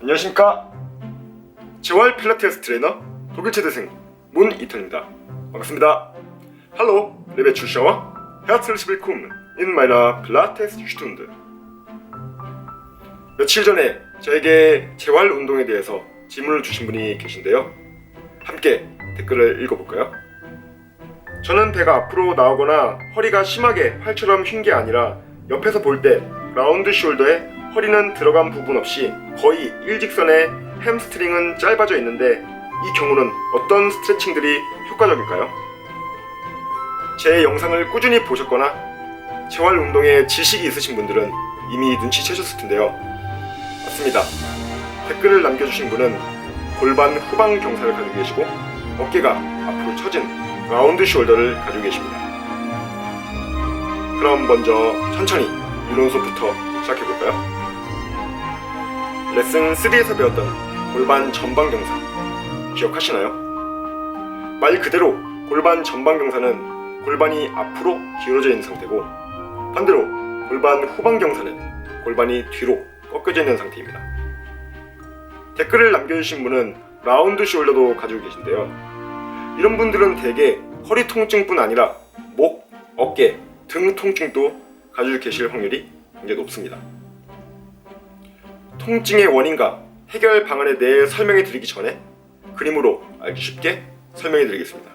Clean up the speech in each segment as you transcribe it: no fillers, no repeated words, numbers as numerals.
안녕하십니까. 재활 필라테스 트레이너 독일 최대생 문이턴입니다. 반갑습니다. Hallo, liebe Zuschauer. Herzlich willkommen in meiner Pilates-Stunde. 며칠 전에 저에게 재활 운동에 대해서 질문을 주신 분이 계신데요. 함께 댓글을 읽어볼까요? 저는 배가 앞으로 나오거나 허리가 심하게 활처럼 휜 게 아니라 옆에서 볼 때 라운드 숄더에 허리는 들어간 부분 없이 거의 일직선에 햄스트링은 짧아져 있는데 이 경우는 어떤 스트레칭들이 효과적일까요? 제 영상을 꾸준히 보셨거나 재활 운동에 지식이 있으신 분들은 이미 눈치채셨을 텐데요. 맞습니다. 댓글을 남겨주신 분은 골반 후방 경사를 가지고 계시고 어깨가 앞으로 처진 라운드 숄더를 가지고 계십니다. 그럼 먼저 천천히 이론 수업부터 시작해볼까요? 레슨 3에서 배웠던 골반 전방 경사 기억하시나요? 말 그대로 골반 전방 경사는 골반이 앞으로 기울어져 있는 상태고 반대로 골반 후방 경사는 골반이 뒤로 꺾여져 있는 상태입니다. 댓글을 남겨주신 분은 라운드 숄더도 가지고 계신데요. 이런 분들은 대개 허리 통증뿐 아니라 목, 어깨, 등 통증도 가지고 계실 확률이 굉장히 높습니다. 통증의 원인과 해결 방안에 대해 설명해 드리기 전에 그림으로 알기 쉽게 설명해 드리겠습니다.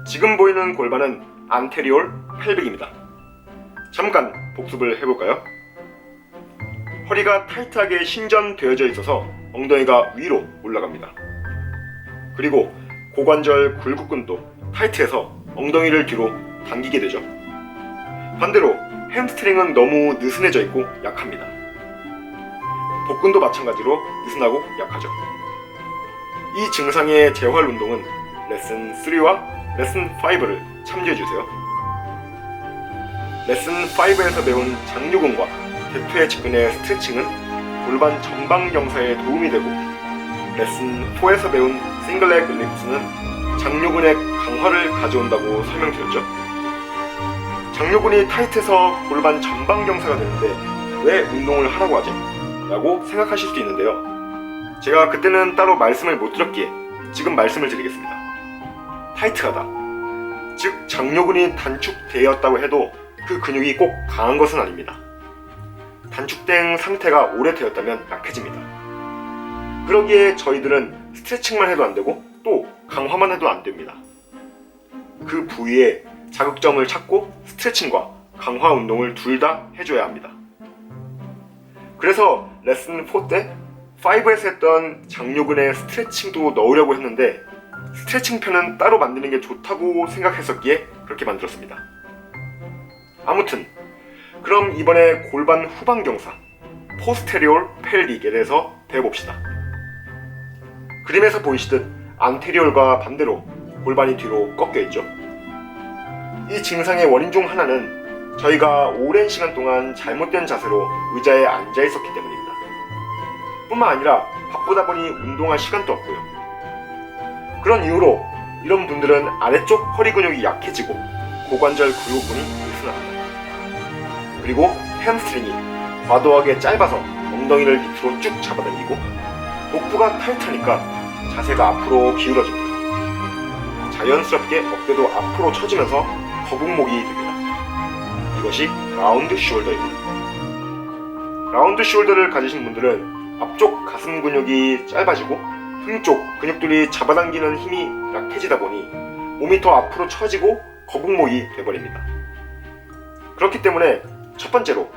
지금 보이는 골반은 안테리올 펠빅입니다. 잠깐 복습을 해볼까요? 허리가 타이트하게 신전되어져 있어서 엉덩이가 위로 올라갑니다. 그리고 고관절 굴곡근도 타이트해서 엉덩이를 뒤로 당기게 되죠. 반대로 햄스트링은 너무 느슨해져 있고 약합니다. 복근도 마찬가지로 느슨하고 약하죠. 이 증상의 재활 운동은 레슨 3와 레슨 5를 참조해주세요. 레슨 5에서 배운 장요근과 대퇴 직근의 스트레칭은 골반 전방 경사에 도움이 되고 레슨 4에서 배운 싱글렉 립스는 장요근의 강화를 가져온다고 설명드렸죠. 장요근이 타이트해서 골반 전방 경사가 되는데 왜 운동을 하라고 하지? 라고 생각하실 수도 있는데요. 제가 그때는 따로 말씀을 못 드렸기에 지금 말씀을 드리겠습니다. 타이트하다. 즉 장요근이 단축되었다고 해도 그 근육이 꼭 강한 것은 아닙니다. 단축된 상태가 오래되었다면 약해집니다. 그러기에 저희들은 스트레칭만 해도 안 되고 또 강화만 해도 안 됩니다. 그 부위에 자극점을 찾고 스트레칭과 강화 운동을 둘 다 해줘야 합니다. 그래서 레슨 4 때 5에서 했던 장요근의 스트레칭도 넣으려고 했는데 스트레칭 편은 따로 만드는 게 좋다고 생각했었기에 그렇게 만들었습니다. 아무튼 그럼 이번에 골반 후방 경사 포스테리올 펠빅에 대해서 배워봅시다. 그림에서 보이시듯 안테리올과 반대로 골반이 뒤로 꺾여있죠. 이 증상의 원인 중 하나는 저희가 오랜 시간 동안 잘못된 자세로 의자에 앉아 있었기 때문입니다. 뿐만 아니라 바쁘다 보니 운동할 시간도 없고요. 그런 이유로 이런 분들은 아래쪽 허리 근육이 약해지고 고관절 굴곡근이 느슨합니다. 그리고 햄스트링이 과도하게 짧아서 엉덩이를 밑으로 쭉 잡아당기고 복부가 타이트하니까 자세가 앞으로 기울어집니다. 자연스럽게 어깨도 앞으로 처지면서 거북목이 됩니다. 이것이 라운드 숄더입니다. 라운드 숄더를 가지신 분들은 앞쪽 가슴 근육이 짧아지고 등 쪽 근육들이 잡아당기는 힘이 약해지다 보니 몸이 더 앞으로 처지고 거북목이 돼버립니다. 그렇기 때문에 첫 번째로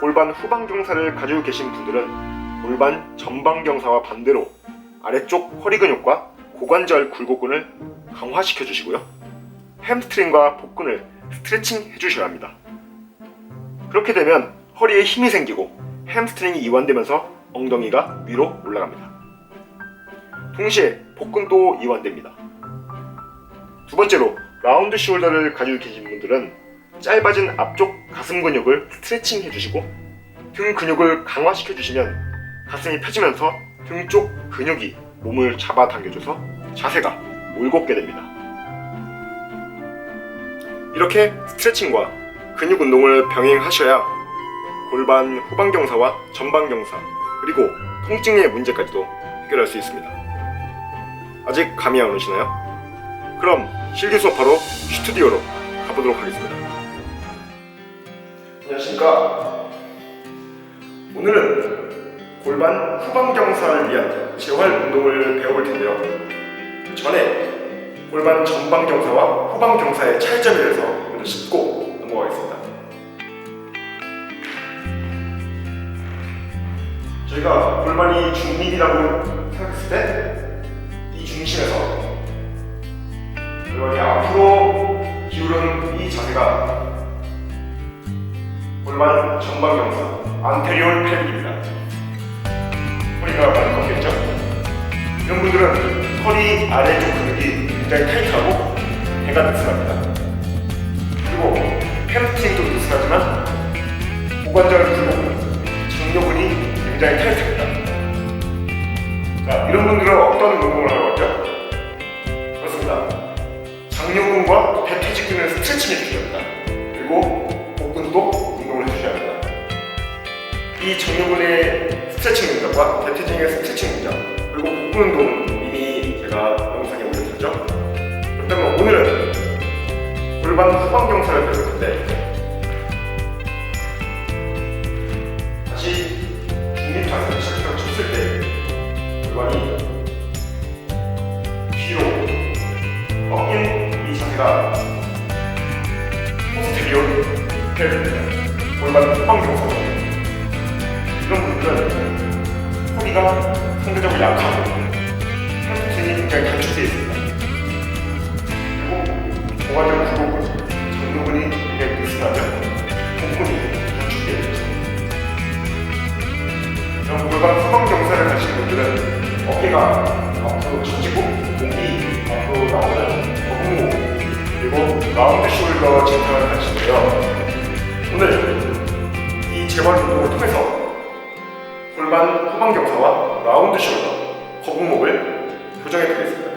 골반 후방 경사를 가지고 계신 분들은 골반 전방 경사와 반대로 아래쪽 허리 근육과 고관절 굴곡근을 강화시켜 주시고요. 햄스트링과 복근을 스트레칭 해주셔야 합니다. 그렇게 되면 허리에 힘이 생기고 햄스트링이 이완되면서 엉덩이가 위로 올라갑니다. 동시에 복근도 이완됩니다. 두 번째로 라운드 숄더를 가지고 계신 분들은 짧아진 앞쪽 가슴 근육을 스트레칭 해주시고 등 근육을 강화시켜 주시면 가슴이 펴지면서 등 쪽 근육이 몸을 잡아당겨줘서 자세가 올곧게 됩니다. 이렇게 스트레칭과 근육 운동을 병행하셔야 골반 후방 경사와 전방 경사, 그리고 통증의 문제까지도 해결할 수 있습니다. 아직 감이 안 오시나요? 그럼 실기 수업하러 스튜디오로 가보도록 하겠습니다. 안녕하십니까. 오늘은 골반 후방 경사를 위한 재활 운동을 배워볼 텐데요. 그 전에 골반 전방 경사와 후방 경사의 차이점에 대해서 먼저 짚고 넘어가겠습니다. 저희가 골반이 중립이라고 생각했을 때 이 중심에서 골반이 앞으로 기울은 이 자세가 골반 전방 경사, 안테리올 펠빅입니다. 허리가 많이 꺾여있죠? 이런 분들은 허리 아래쪽 근육이 굉장히 타이트하고 배가 느슨합니다. 그리고 햄스트링도 느슨하지만 고관절 굴곡, 장요근이 굉장히 타이트합니다. 자, 이런 분들은 어떤 운동을 하고 있죠? 그렇습니다. 장요근과 대퇴직근을 스트레칭 해주셔야 합니다. 그리고 복근도 운동을 해주셔야 합니다. 이 장요근의 스트레칭 동작과 대퇴직근의 스트레칭 동작, 그리고 복근 운동은 이미 제가 영상에 올려드렸죠. 그렇다면 오늘은 골반 후방 경사를 배울 텐데, 다시 중립 자세를 시작해서 쳤을 때 골반이 뒤로 꺾인 이 자세가 포스테리올 펠빅입니다. 골반 후방 경사. 이런 분들은 허리가 상대적으로 약하고 햄스트링이 굉장히 단축되어 있습니다. 그리고 고관절 굴곡은 장요근이 굉장히 느슨하면 복근이 단축되어 있습니다. 이런 골반 후방 경사를 하시는 분들은 어깨가 앞으로 처지고 목이 앞으로 나오는 거북목, 그리고 라운드 숄더 증상을 하시고요. 오늘 이 재활 운동을 통해서 골반 후방 경사와 라운드 숄더, 거북목을 교정해 드리겠습니다.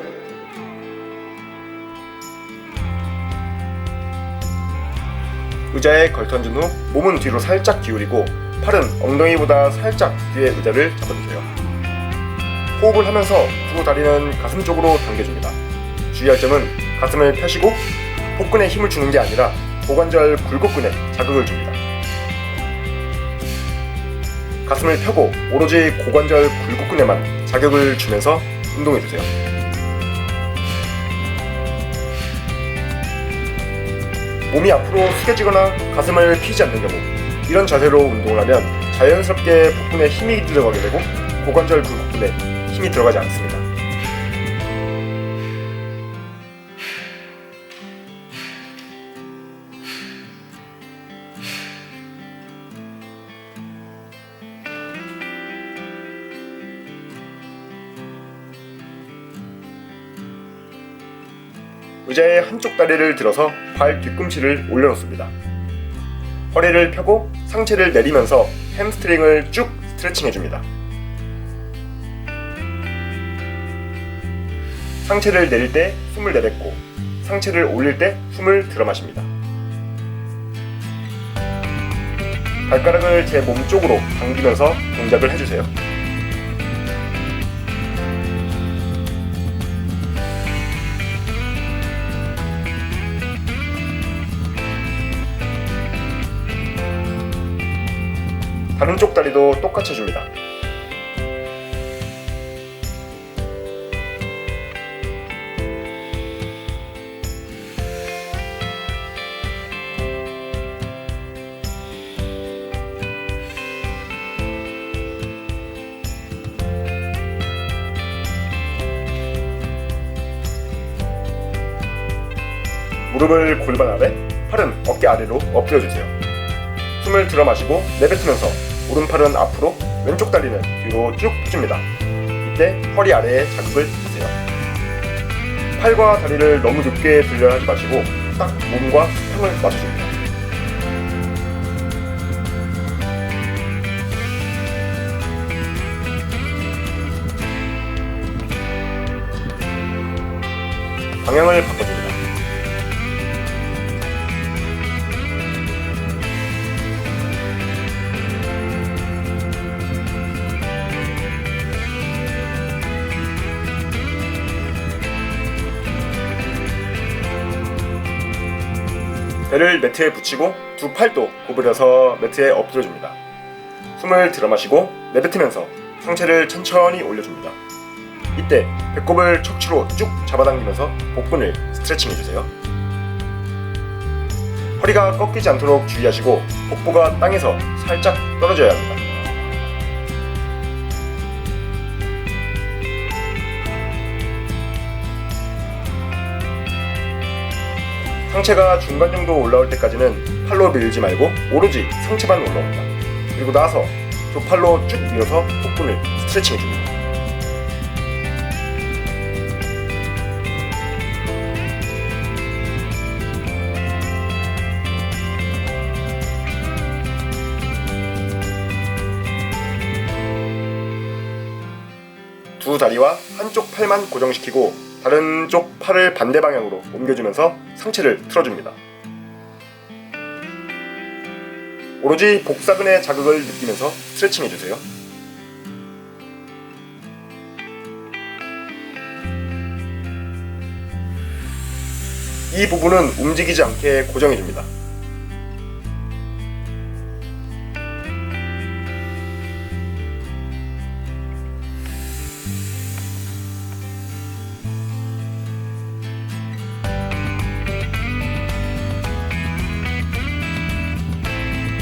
의자에 걸터앉은 후 몸은 뒤로 살짝 기울이고 팔은 엉덩이보다 살짝 뒤에 의자를 잡아주세요. 호흡을 하면서 두 다리는 가슴 쪽으로 당겨줍니다. 주의할 점은 가슴을 펴시고 복근에 힘을 주는 게 아니라 고관절 굴곡근에 자극을 줍니다. 가슴을 펴고 오로지 고관절 굴곡근에만 자극을 주면서 운동해주세요. 몸이 앞으로 숙여지거나 가슴을 피지 않는 경우, 이런 자세로 운동을 하면 자연스럽게 복근에 힘이 들어가게 되고 고관절 굴곡근에 힘이 들어가지 않습니다. 의자의 한쪽 다리를 들어서 발 뒤꿈치를 올려놓습니다. 허리를 펴고 상체를 내리면서 햄스트링을 쭉 스트레칭 해줍니다. 상체를 내릴 때 숨을 내뱉고 상체를 올릴 때 숨을 들어 마십니다. 발가락을 제 몸 쪽으로 당기면서 동작을 해주세요. 다른 쪽 다리도 똑같이 해줍니다. 무릎을 골반 아래, 팔은 어깨 아래로 엎드려주세요. 숨을 들어 마시고 내뱉으면서 오른팔은 앞으로, 왼쪽 다리는 뒤로 쭉 펴줍니다. 이때 허리 아래에 자극을 주세요. 팔과 다리를 너무 높게 들려 하지 마시고 딱 몸과 수평을 맞춰줍니다. 방향을 바꿔줍니다. 배를 매트에 붙이고 두 팔도 구부려서 매트에 엎드려줍니다. 숨을 들어마시고 내뱉으면서 상체를 천천히 올려줍니다. 이때 배꼽을 척추로 쭉 잡아당기면서 복근을 스트레칭해주세요. 허리가 꺾이지 않도록 주의하시고 복부가 땅에서 살짝 떨어져야 합니다. 상체가 중간 정도 올라올 때까지는 팔로 밀지 말고 오로지 상체만 올라옵니다. 그리고 나서 두 팔로 쭉 밀어서 복근을 스트레칭 해줍니다. 두 다리와 한쪽 팔만 고정시키고 다른 쪽 팔을 반대 방향으로 옮겨주면서 상체를 틀어줍니다. 오로지 복사근의 자극을 느끼면서 스트레칭 해주세요. 이 부분은 움직이지 않게 고정해줍니다.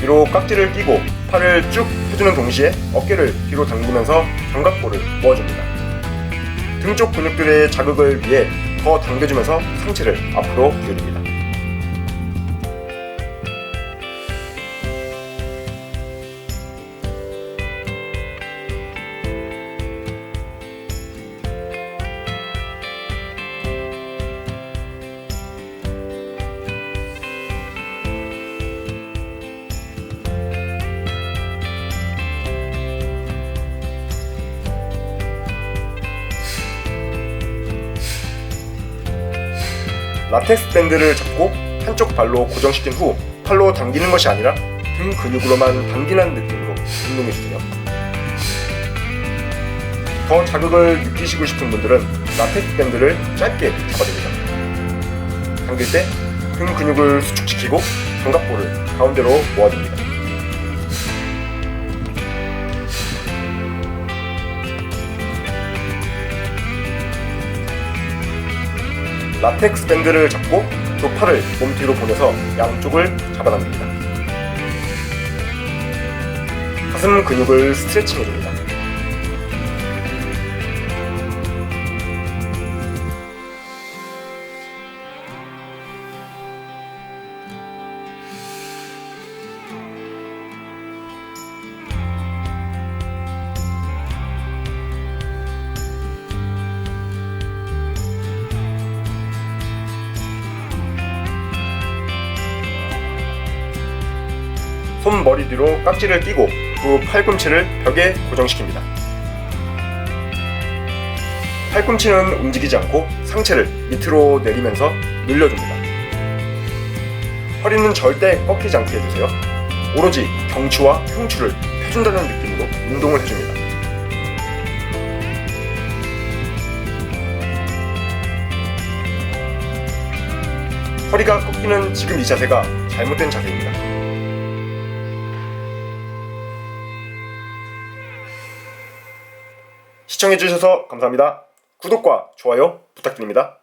뒤로 깍지를 끼고 팔을 쭉 펴주는 동시에 어깨를 뒤로 당기면서 견갑골을 모아줍니다. 등 쪽 근육들의 자극을 위해 더 당겨주면서 상체를 앞으로 기울입니다. 라텍스 밴드를 잡고 한쪽 발로 고정시킨 후 팔로 당기는 것이 아니라 등 근육으로만 당기는 느낌으로 운동해주세요. 더 자극을 느끼시고 싶은 분들은 라텍스 밴드를 짧게 잡아줍니다. 당길 때 등 근육을 수축시키고 견갑골을 가운데로 모아줍니다. 라텍스 밴드를 잡고 두 팔을 몸 뒤로 보내서 양쪽을 잡아당깁니다. 가슴 근육을 스트레칭 해줍니다. 손 머리 뒤로 깍지를 끼고 두 팔꿈치를 벽에 고정시킵니다. 팔꿈치는 움직이지 않고 상체를 밑으로 내리면서 늘려줍니다. 허리는 절대 꺾이지 않게 해주세요. 오로지 경추와 흉추를 펴준다는 느낌으로 운동을 해줍니다. 허리가 꺾이는 지금 이 자세가 잘못된 자세입니다. 시청해주셔서 감사합니다. 구독과 좋아요 부탁드립니다.